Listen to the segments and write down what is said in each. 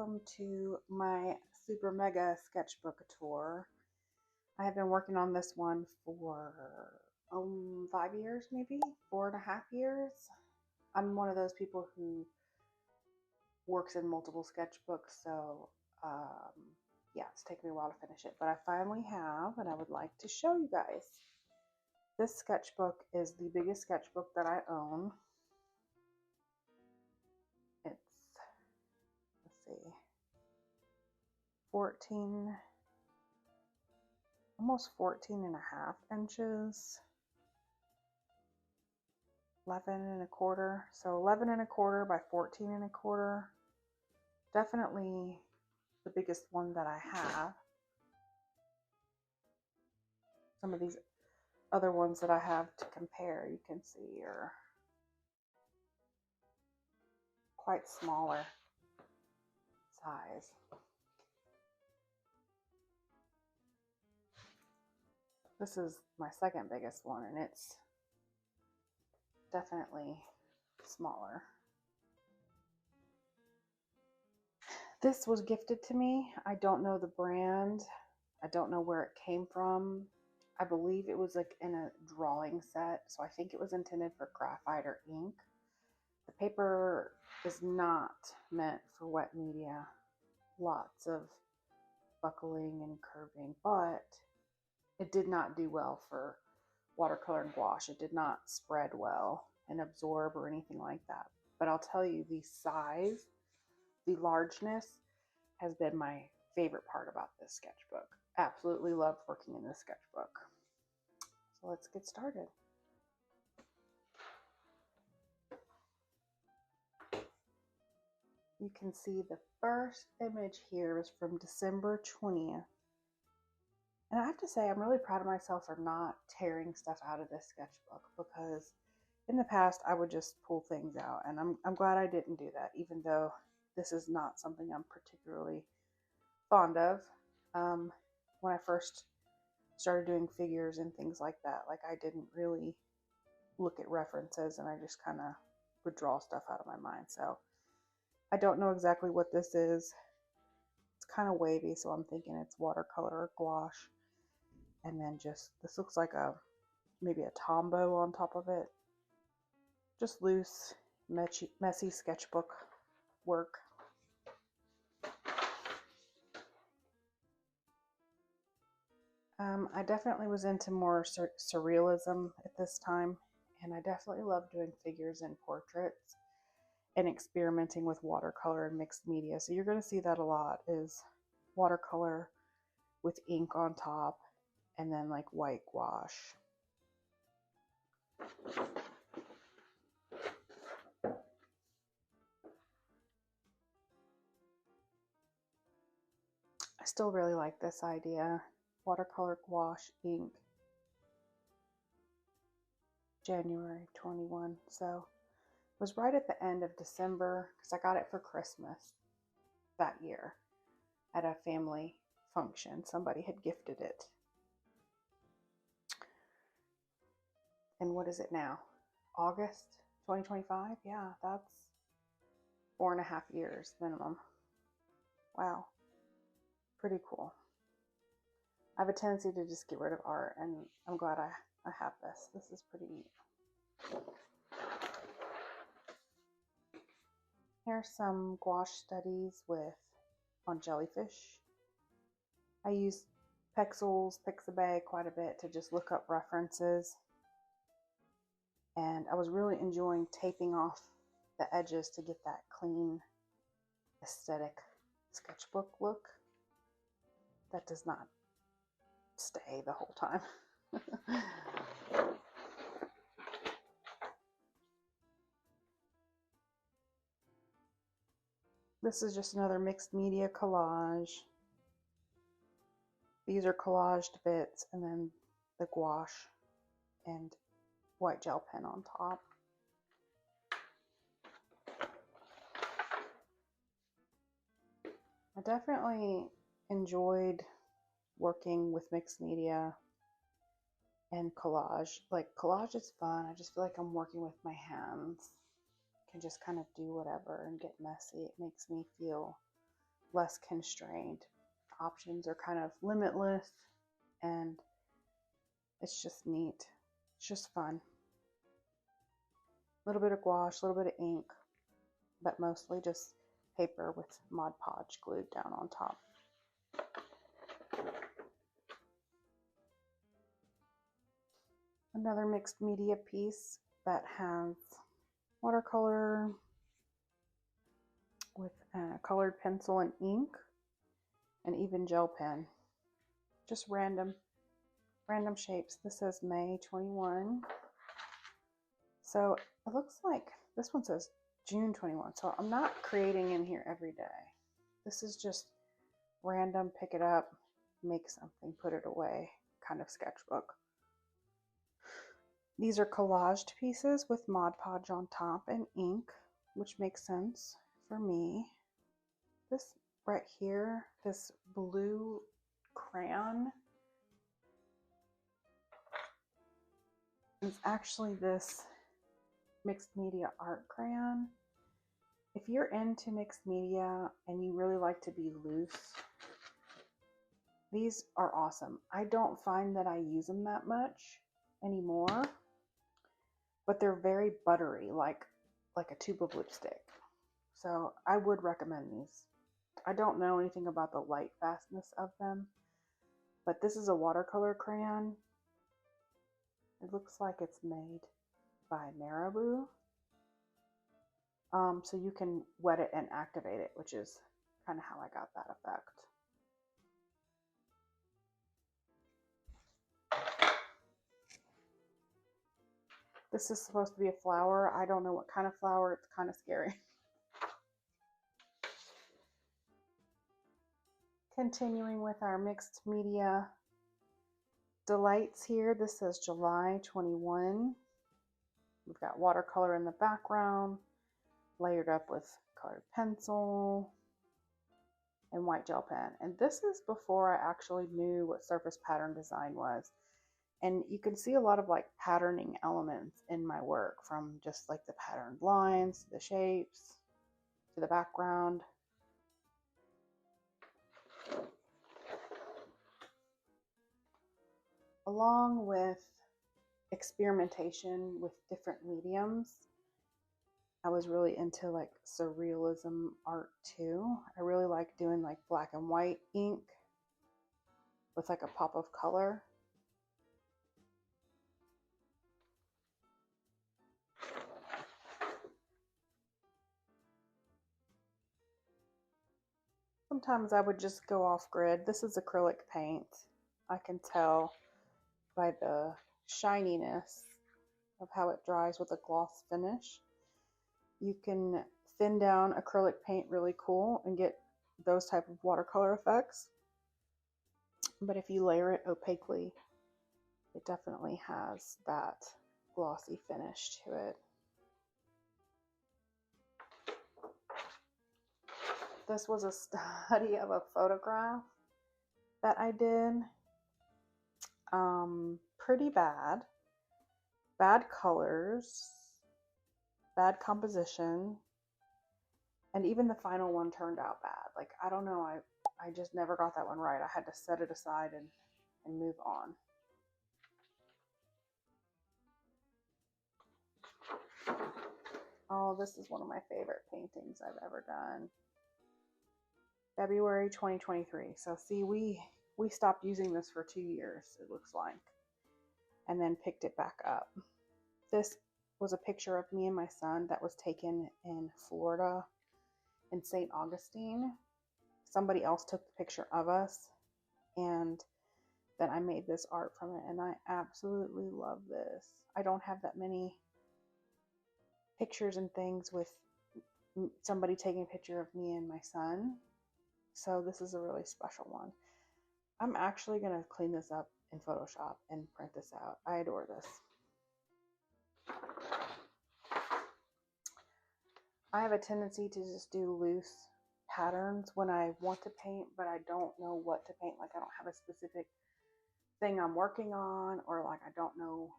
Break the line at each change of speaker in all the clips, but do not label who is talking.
welcome to my super mega sketchbook tour. I have been working on this one for 5 years, maybe 4.5 years. I'm one of those people who works in multiple sketchbooks, so yeah, it's taken me a while to finish it, but I finally have, and I would like to show you guys. This sketchbook is the biggest sketchbook that I own. It's, let's see, almost 14 and a half inches, 11 and a quarter. So 11 and a quarter by 14 and a quarter. Definitely the biggest one that I have. Some of these other ones that I have to compare, you can see, are quite smaller size. This is my second biggest one, and it's definitely smaller. This was gifted to me. I don't know the brand. I don't know where it came from. I believe it was like in a drawing set, so I think it was intended for graphite or ink. The paper is not meant for wet media. Lots of buckling and curving, but it did not do well for watercolor and gouache. It did not spread well and absorb or anything like that. But I'll tell you, the size, the largeness has been my favorite part about this sketchbook. Absolutely loved working in this sketchbook. So let's get started. You can see the first image here is from December 20th. And I have to say, I'm really proud of myself for not tearing stuff out of this sketchbook, because in the past I would just pull things out, and I'm glad I didn't do that, even though this is not something I'm particularly fond of. When I first started doing figures and things like that, like, I didn't really look at references, and I just kind of would draw stuff out of my mind. So I don't know exactly what this is. It's kind of wavy, so I'm thinking it's watercolor or gouache. And then just, this looks like maybe a Tombow on top of it. Just loose, messy sketchbook work. I definitely was into more surrealism at this time, and I definitely love doing figures and portraits and experimenting with watercolor and mixed media. So you're going to see that a lot, is watercolor with ink on top, and then like white gouache. I still really like this idea. Watercolor, gouache, ink. January 21. So it was right at the end of December, because I got it for Christmas that year at a family function. Somebody had gifted it. And what is it now? August 2025? Yeah, that's 4.5 years minimum. Wow. Pretty cool. I have a tendency to just get rid of art, and I'm glad I have this. This is pretty neat. Here's some gouache studies on jellyfish. I use Pixabay quite a bit to just look up references. And I was really enjoying taping off the edges to get that clean, aesthetic sketchbook look that does not stay the whole time. This is just another mixed media collage. These are collaged bits, and then the gouache and white gel pen on top. I definitely enjoyed working with mixed media and collage. Like, collage is fun. I just feel like I'm working with my hands. I can just kind of do whatever and get messy. It makes me feel less constrained. Options are kind of limitless, and it's just neat. It's just fun. A little bit of gouache, a little bit of ink, but mostly just paper with Mod Podge glued down on top. Another mixed media piece that has watercolor with colored pencil and ink, and even gel pen. Just random shapes. This says May 21. So it looks like this one says June 21. So I'm not creating in here every day. This is just random, pick it up, make something, put it away kind of sketchbook. These are collaged pieces with Mod Podge on top and ink, which makes sense for me. This right here, this blue crayon, is actually this mixed media art crayon. If you're into mixed media and you really like to be loose, these are awesome. I don't find that I use them that much anymore, but they're very buttery, like a tube of lipstick. So I would recommend these. I don't know anything about the light fastness of them, but this is a watercolor crayon. It looks like it's made by Murmello. So you can wet it and activate it, which is kind of how I got that effect. This is supposed to be a flower. I don't know what kind of flower. It's kind of scary. Continuing with our mixed media delights here. This says July 21. We've got watercolor in the background, layered up with colored pencil and white gel pen. And this is before I actually knew what surface pattern design was. And you can see a lot of like patterning elements in my work, from just like the patterned lines, to the shapes, to the background. Along with experimentation with different mediums, I was really into like surrealism art too. I really like doing like black and white ink with like a pop of color. Sometimes I would just go off grid. This is acrylic paint. I can tell by the shininess of how it dries with a gloss finish. You can thin down acrylic paint really cool and get those type of watercolor effects. But if you layer it opaquely, it definitely has that glossy finish to it. This was a study of a photograph that I did. Pretty bad. Bad colors, bad composition, and even the final one turned out bad. Like, I don't know, I just never got that one right. I had to set it aside and move on. Oh, this is one of my favorite paintings I've ever done. February 2023. So see, we stopped using this for 2 years, it looks like, and then picked it back up. This was a picture of me and my son that was taken in Florida, in St. Augustine. Somebody else took the picture of us, and then I made this art from it, and I absolutely love this. I don't have that many pictures and things with somebody taking a picture of me and my son, so this is a really special one. I'm actually going to clean this up in Photoshop and print this out. I adore this. I have a tendency to just do loose patterns when I want to paint, but I don't know what to paint. Like, I don't have a specific thing I'm working on, or like I don't know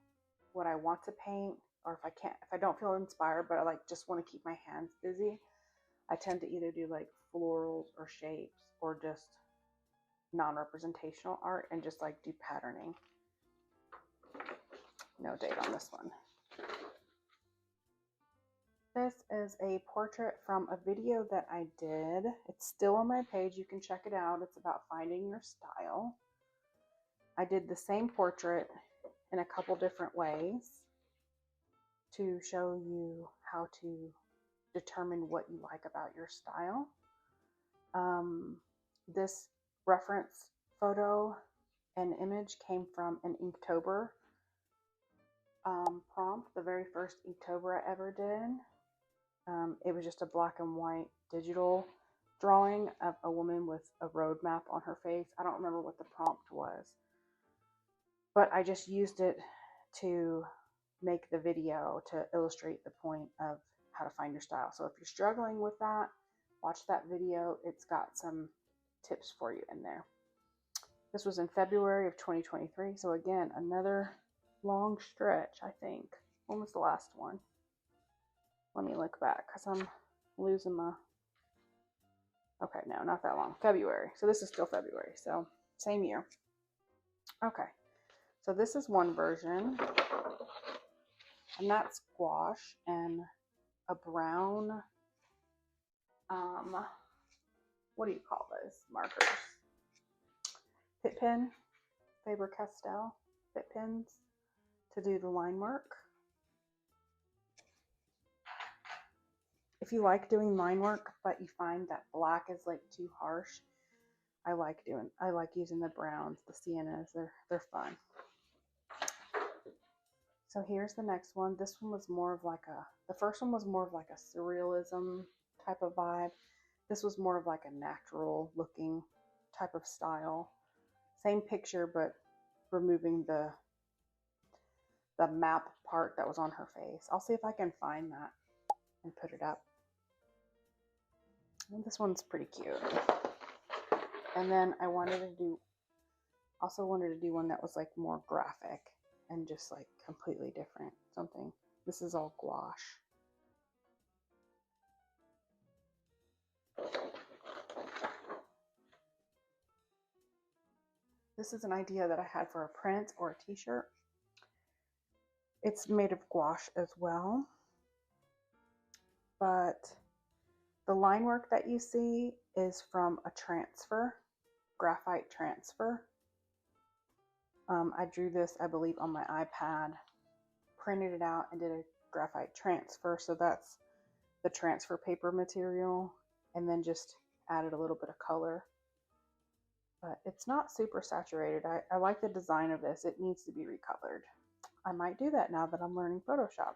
what I want to paint, or if I don't feel inspired, but I like just want to keep my hands busy, I tend to either do like florals or shapes or just non-representational art and just like do patterning. No date on this one. This is a portrait from a video that I did. It's still on my page. You can check it out. It's about finding your style. I did the same portrait in a couple different ways to show you how to determine what you like about your style. This reference photo and image came from an Inktober prompt, the very first Inktober I ever did. It was just a black and white digital drawing of a woman with a road map on her face. I don't remember what the prompt was, but I just used it to make the video to illustrate the point of how to find your style. So if you're struggling with that, watch that video. It's got some tips for you in there. This was in February of 2023. So again, another long stretch, I think. When was the last one? Let me look back because I'm losing my... Okay, no, not that long. February. So this is still February. So same year. Okay. So this is one version. And that's gouache and a brown, what do you call those markers? Pit pen, Faber-Castell pit pens to do the line work. If you like doing line work, but you find that black is like too harsh, I like using the browns, the siennas. They're fun. So here's the next one. This one was more of like the first one was more of like a surrealism type of vibe. This was more of like a natural looking type of style. Same picture, but removing the map part that was on her face. I'll see if I can find that and put it up. And this one's pretty cute. And then I also wanted to do one that was like more graphic and just like completely different something. This is all gouache. This is an idea that I had for a print or a t-shirt. It's made of gouache as well, but the line work that you see is from a transfer, graphite transfer. I drew this, I believe, on my iPad, printed it out, and did a graphite transfer. So that's the transfer paper material, and then just added a little bit of color. But it's not super saturated. I like the design of this. It needs to be recolored. I might do that now that I'm learning Photoshop.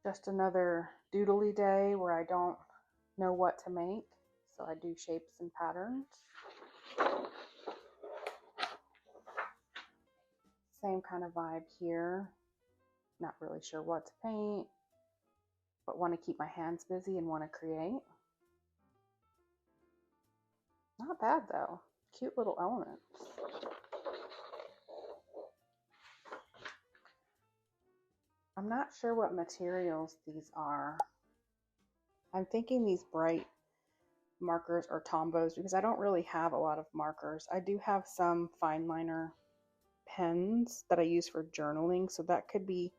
Just another doodly day where I don't know what to make. So I do shapes and patterns. Same kind of vibe here. Not really sure what to paint, but want to keep my hands busy and want to create. Not bad though. Cute little elements. I'm not sure what materials these are. I'm thinking these bright markers or Tombows because I don't really have a lot of markers. I do have some fine liner pens that I use for journaling, so that could be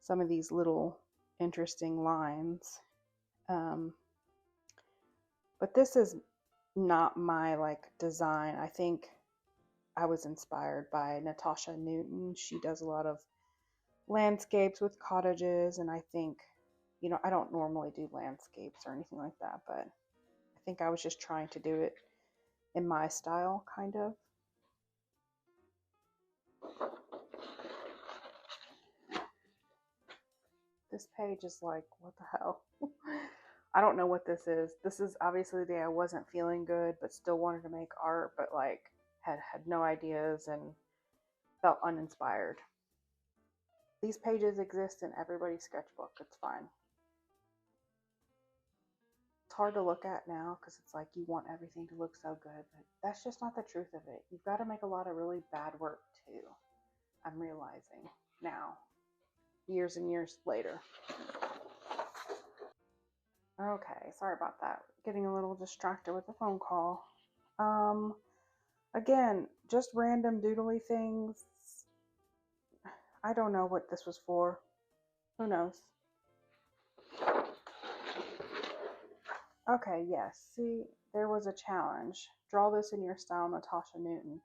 some of these little interesting lines. But this is not my like design. I think I was inspired by Natasha Newton. She does a lot of landscapes with cottages, and I think, you know, I don't normally do landscapes or anything like that, but I think I was just trying to do it in my style, kind of. This page is like, what the hell? I don't know what this is. This is obviously the day I wasn't feeling good, but still wanted to make art, but like had no ideas and felt uninspired. These pages exist in everybody's sketchbook. It's fine. It's hard to look at now because it's like you want everything to look so good, but that's just not the truth of it. You've got to make a lot of really bad work too. I'm realizing now. years and years later. Okay, sorry about that. Getting a little distracted with the phone call. Again, just random doodly things. I don't know what this was for. Who knows? Okay, yes. See, there was a challenge. Draw this in your style, Natasha Newton.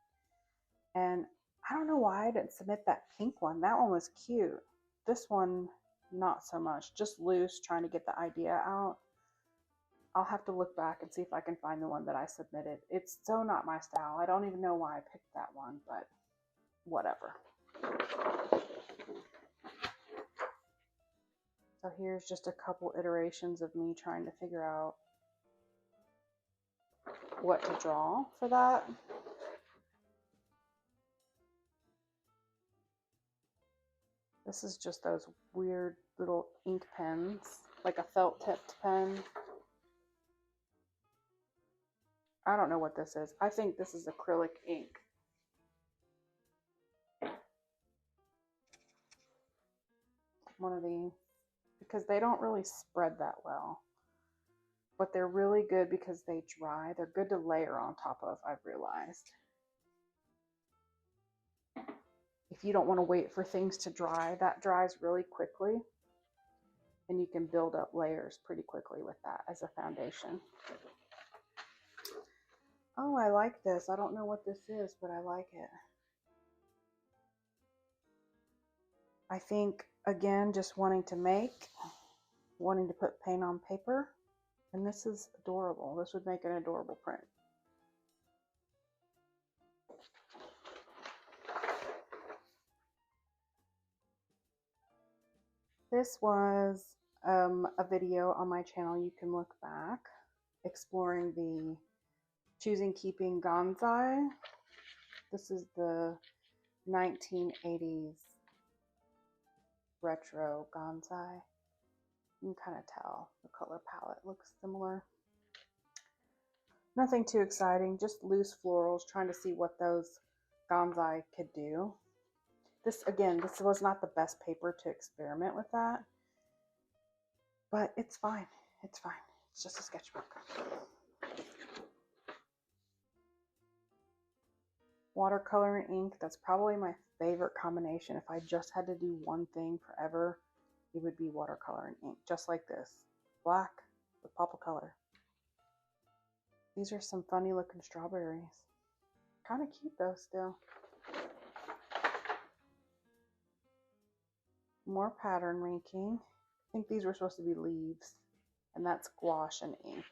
And I don't know why I didn't submit that pink one. That one was cute. This one, not so much. Just loose, trying to get the idea out. I'll have to look back and see if I can find the one that I submitted. It's so not my style. I don't even know why I picked that one, but whatever. So here's just a couple iterations of me trying to figure out what to draw for that. This is just those weird little ink pens, like a felt tipped pen. I don't know what this is. I think this is acrylic ink. One of these, because they don't really spread that well. But they're really good because they dry. They're good to layer on top of, I've realized. If you don't want to wait for things to dry, that dries really quickly. And you can build up layers pretty quickly with that as a foundation. Oh, I like this. I don't know what this is, but I like it. I think, again, just wanting to make, wanting to put paint on paper. And this is adorable. This would make an adorable print. This was a video on my channel. You can look back, exploring the choosing keeping Gonzai. This is the 1980s retro Gonzai. You can kind of tell the color palette looks similar. Nothing too exciting, just loose florals, trying to see what those Gonzai could do. This, again, this was not the best paper to experiment with that, but it's fine. It's fine. It's just a sketchbook. Watercolor and ink, that's probably my favorite combination. If I just had to do one thing forever, it would be watercolor and ink, just like this. Black with pop of color. These are some funny looking strawberries. Kind of cute though still. More pattern making. I think these were supposed to be leaves, and that's gouache and ink.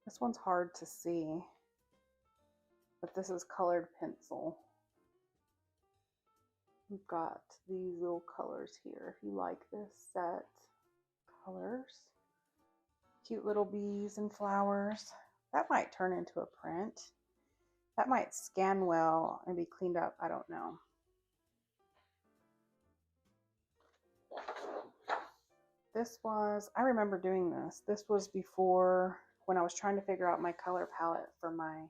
This one's hard to see, but this is colored pencil. We've got these little colors here. If you like this set, colors. Cute little bees and flowers. That might turn into a print. That might scan well and be cleaned up. I don't know. This was, I remember doing this. This was before, when I was trying to figure out my color palette for my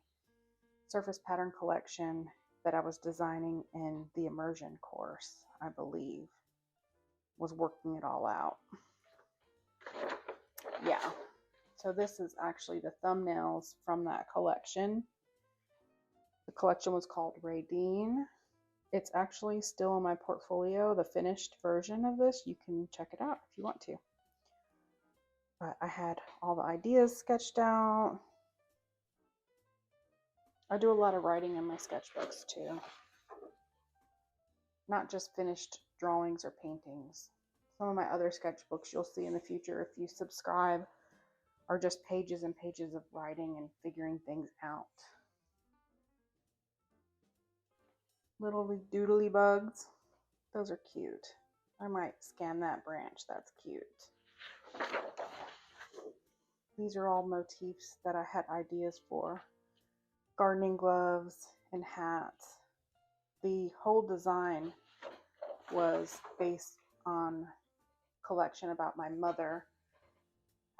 surface pattern collection that I was designing in the immersion course, I believe. Was working it all out. Yeah. So this is actually the thumbnails from that collection. The collection was called Radine. It's actually still in my portfolio, the finished version of this. You can check it out if you want to. But I had all the ideas sketched out. I do a lot of writing in my sketchbooks too. Not just finished drawings or paintings. Some of my other sketchbooks you'll see in the future if you subscribe are just pages and pages of writing and figuring things out. Little doodly bugs. Those are cute. I might scan that branch. That's cute. These are all motifs that I had ideas for. Gardening gloves and hats. The whole design was based on a collection about my mother.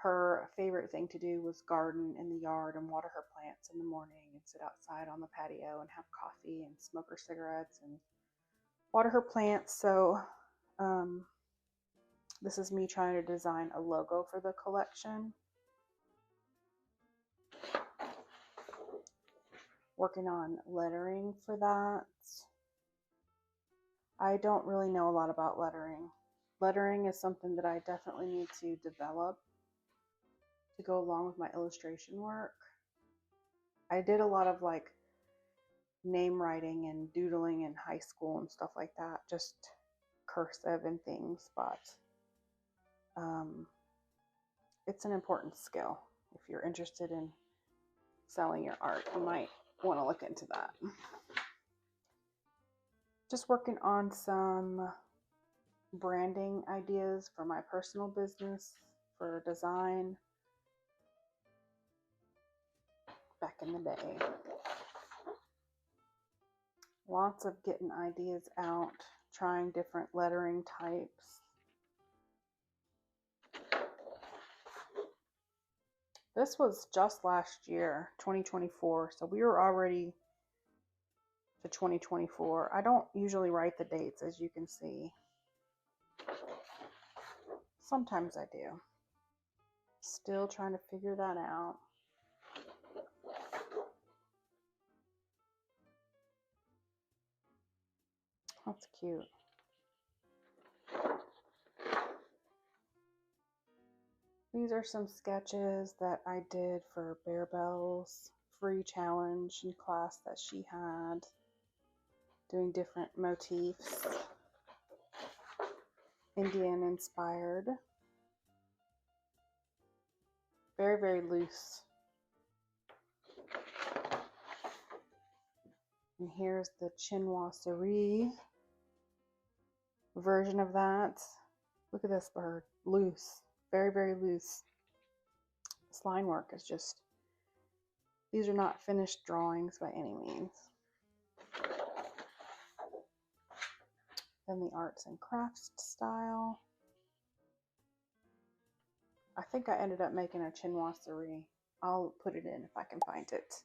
her favorite thing to do was garden in the yard and water her plants in the morning and sit outside on the patio and have coffee and smoke her cigarettes and water her plants. So this is me trying to design a logo for the collection. Working on lettering for that. I don't really know a lot about lettering. Lettering is something that I definitely need to develop to go along with my illustration work. I did a lot of like name writing and doodling in high school and stuff like that, just cursive and things, but it's an important skill. If you're interested in selling your art, you might want to look into that. Just working on some branding ideas for my personal business for design back in the day. Lots of getting ideas out, trying different lettering types. This was just last year, 2024, so we were already to 2024. I don't usually write the dates, as you can see. Sometimes I do. Still trying to figure that out. That's cute. These are some sketches that I did for Bear Bell's free challenge in class that she had, doing different motifs, Indian inspired. Very, very loose. And here's the chinoiserie version of that. Look at this bird, loose. Very, very loose. This line work is just, these are not finished drawings by any means. Then the arts and crafts style. I think I ended up making a chinoiserie. I'll put it in if I can find it.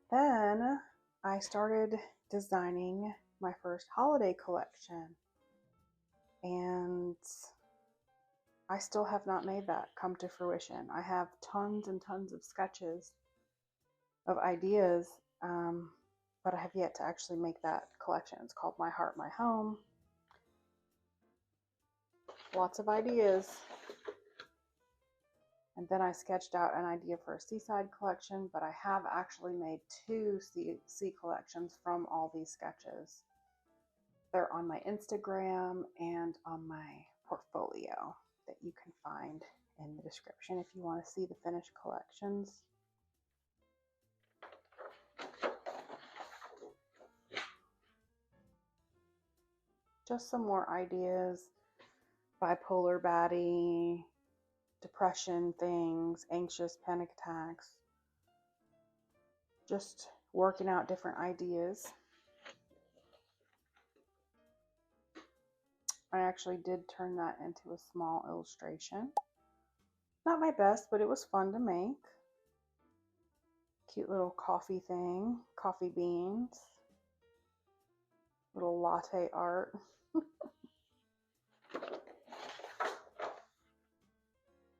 Then I started designing my first holiday collection. And I still have not made that come to fruition. I have tons and tons of sketches of ideas, but I have yet to actually make that collection. It's called My Heart, My Home. Lots of ideas. And then I sketched out an idea for a seaside collection, but I have actually made 2 sea collections from all these sketches. They're on my Instagram and on my portfolio that you can find in the description if you want to see the finished collections. Just some more ideas. Bipolar baddie, depression things, anxious panic attacks. Just working out different ideas. I actually did turn that into a small illustration. Not my best, but it was fun to make. Cute little coffee thing, coffee beans. Little latte art.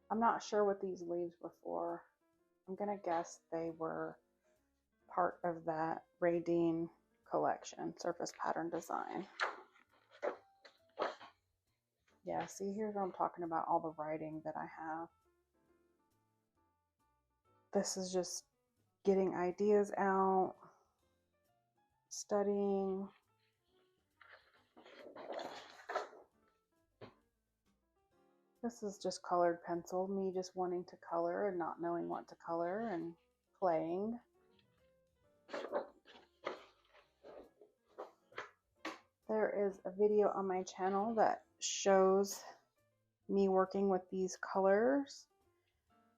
I'm not sure what these leaves were for. I'm gonna guess they were part of that Ray Dean collection, Surface Pattern Design. Yeah, see, here's what I'm talking about, all the writing that I have. This is just getting ideas out, studying. This is just colored pencil, me just wanting to color and not knowing what to color and playing. There is a video on my channel that shows me working with these colors.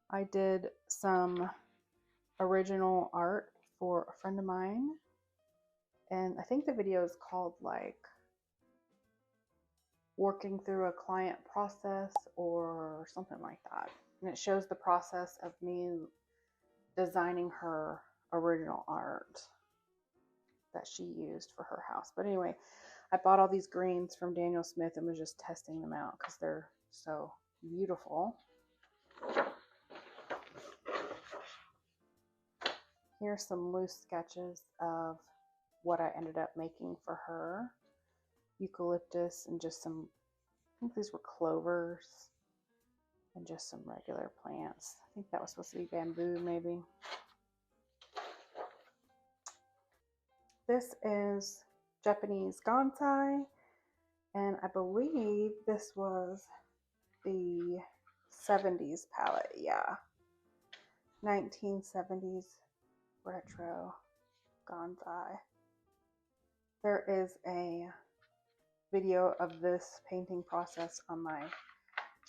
I did some original art for a friend of mine, and I think the video is called like working through a client process or something like that. And it shows the process of me designing her original art that she used for her house. But anyway, I bought all these greens from Daniel Smith and was just testing them out because they're so beautiful. Here's some loose sketches of what I ended up making for her. Eucalyptus and just some, I think these were clovers and just some regular plants. I think that was supposed to be bamboo maybe. This is Japanese bonsai, and I believe this was the 70s palette. Yeah, 1970s retro bonsai. There is a video of this painting process on my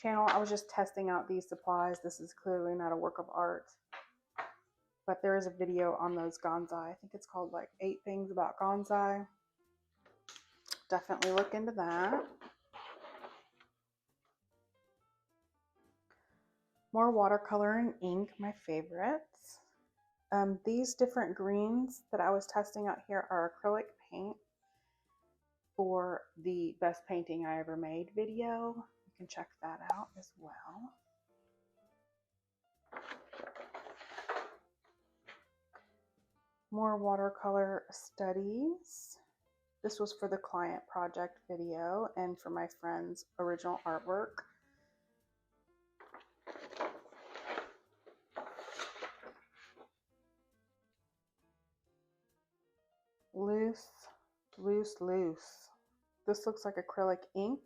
channel. I was just testing out these supplies. This is clearly not a work of art, but there is a video on those bonsai. I think it's called like 8 Things About Bonsai. Definitely look into that. More watercolor and ink, my favorites. These different greens that I was testing out here are acrylic paint for the best painting I ever made video. You can check that out as well. More watercolor studies. This was for the client project video and for my friend's original artwork. Loose, loose, loose. This looks like acrylic ink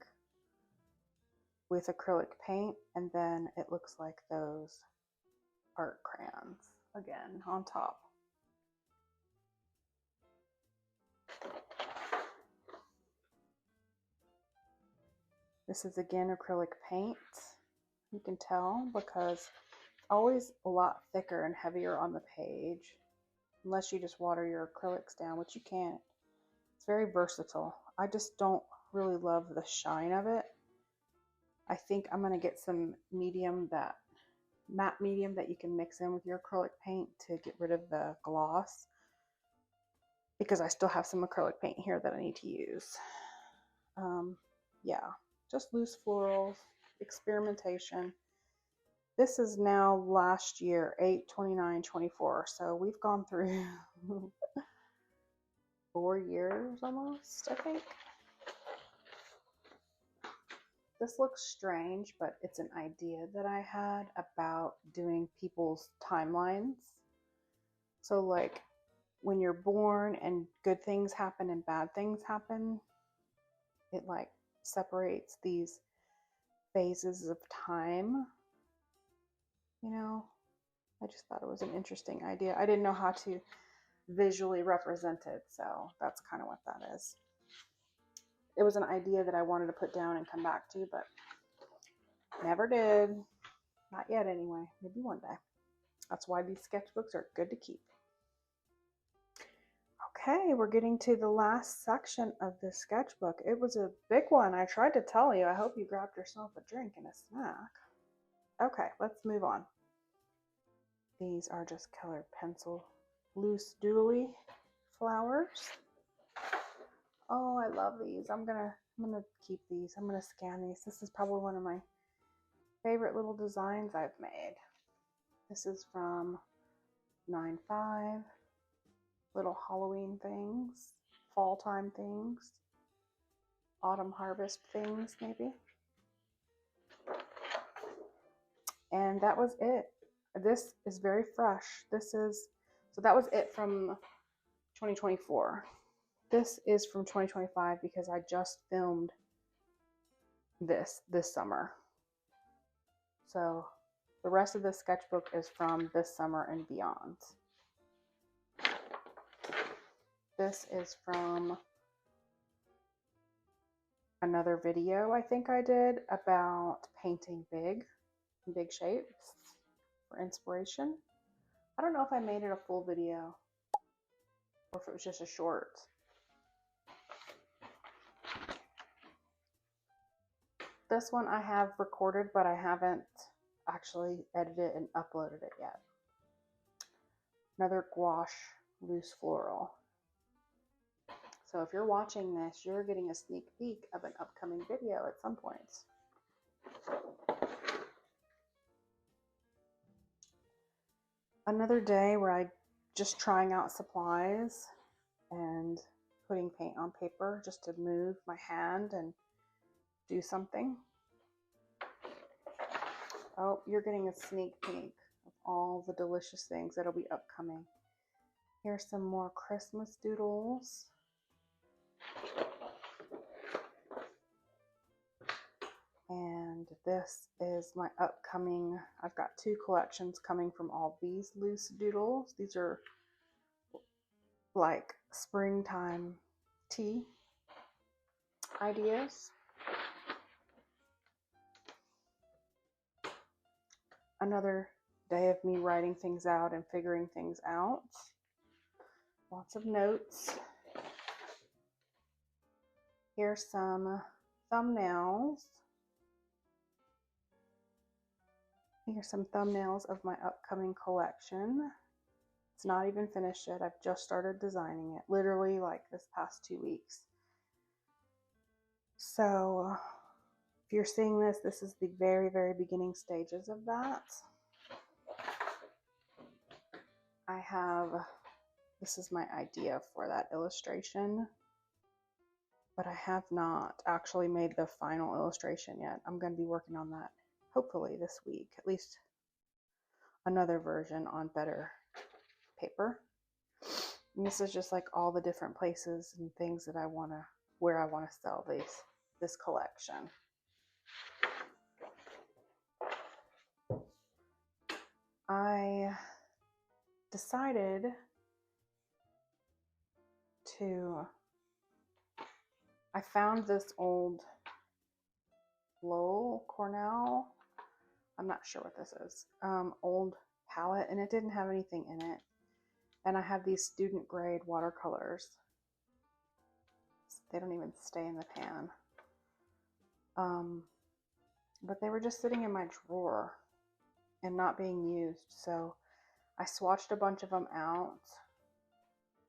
with acrylic paint, and then it looks like those art crayons again on top. This is again acrylic paint. You can tell because it's always a lot thicker and heavier on the page, unless you just water your acrylics down, which you can't. It's very versatile. I just don't really love the shine of it. I think I'm going to get some medium, that matte medium that you can mix in with your acrylic paint to get rid of the gloss, because I still have some acrylic paint here that I need to use. Yeah, just loose florals, experimentation. This is now last year, 8/29/24, so we've gone through 4 years almost, I think. This looks strange, but it's an idea that I had about doing people's timelines. So like when you're born and good things happen and bad things happen, it like separates these phases of time. You know, I just thought it was an interesting idea. I didn't know how to visually represent it, so that's kind of what that is. It was an idea that I wanted to put down and come back to, but never did. Not yet anyway. Maybe one day. That's why these sketchbooks are good to keep. Okay, we're getting to the last section of this sketchbook. It was a big one. I tried to tell you. I hope you grabbed yourself a drink and a snack. Okay, let's move on. These are just colored pencil loose doodly flowers. Oh, I love these. I'm gonna keep these. I'm gonna scan these. This is probably one of my favorite little designs I've made. This is from 9/5. Little Halloween things, fall time things, autumn harvest things maybe. And that was it. This is very fresh. So that was it from 2024. This is from 2025 because I just filmed this summer. So the rest of this sketchbook is from this summer and beyond. This is from another video I think I did about painting big shapes for inspiration. I don't know if I made it a full video or if it was just a short. This one I have recorded, but I haven't actually edited and uploaded it yet. Another gouache loose floral. So if you're watching this, you're getting a sneak peek of an upcoming video at some point. Another day where I just trying out supplies and putting paint on paper just to move my hand and do something. Oh, you're getting a sneak peek of all the delicious things that'll be upcoming. Here's some more Christmas doodles. And this is my upcoming, I've got 2 collections coming from all these loose doodles. These are like springtime tea ideas. Another day of me writing things out and figuring things out. Lots of notes. Here's some thumbnails. Here's some thumbnails of my upcoming collection. It's not even finished yet. I've just started designing it, literally like this past 2 weeks. So if you're seeing this, this is the very, very beginning stages of that. This is my idea for that illustration, but I have not actually made the final illustration yet. I'm going to be working on that hopefully this week, at least another version on better paper. And this is just like all the different places and things that where I want to sell this collection. I decided I found this old Lowell Cornell, I'm not sure what this is, old palette, and it didn't have anything in it. And I have these student grade watercolors. They don't even stay in the pan. But they were just sitting in my drawer and not being used. So I swatched a bunch of them out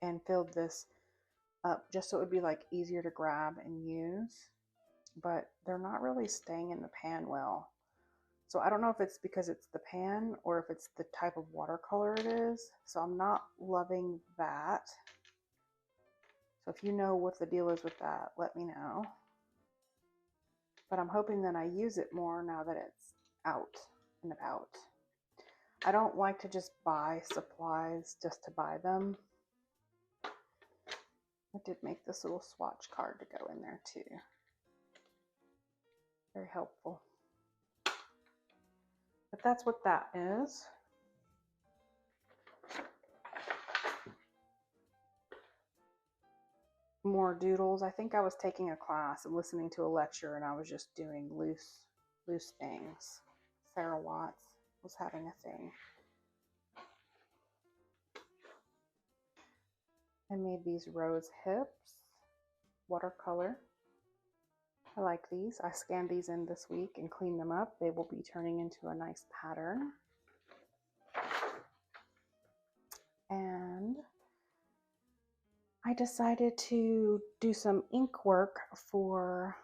and filled this up just so it would be like easier to grab and use. But they're not really staying in the pan well. So I don't know if it's because it's the pan or if it's the type of watercolor it is. So I'm not loving that. So if you know what the deal is with that, let me know. But I'm hoping that I use it more now that it's out and about. I don't like to just buy supplies just to buy them. I did make this little swatch card to go in there too. Very helpful. But that's what that is. More doodles. I think I was taking a class and listening to a lecture and I was just doing loose things. Sarah Watts was having a thing. I made these rose hips, watercolor. I like these. I scanned these in this week and cleaned them up. They will be turning into a nice pattern. And I decided to do some ink work for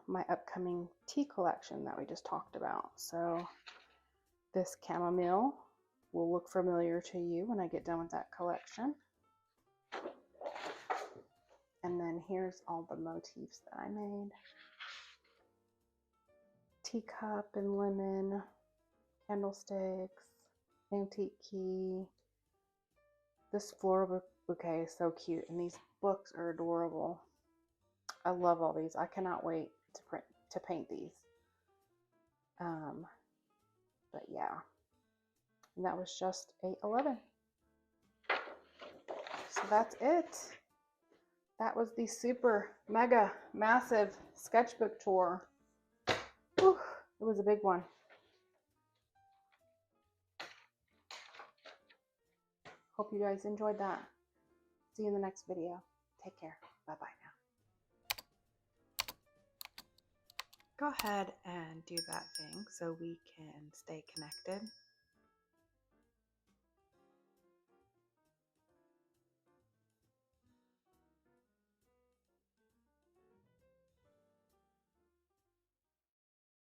my upcoming tea collection that we just talked about. So this chamomile will look familiar to you when I get done with that collection. And then here's all the motifs that I made. Teacup and lemon, candlesticks, antique key. This floral bouquet is so cute, and these books are adorable. I love all these. I cannot wait to paint these. But yeah, and that was just $8.11. So that's it. That was the super mega massive sketchbook tour. Whew, it was a big one. Hope you guys enjoyed that. See you in the next video. Take care. Bye-bye now. go ahead and do that thing so we can stay connected.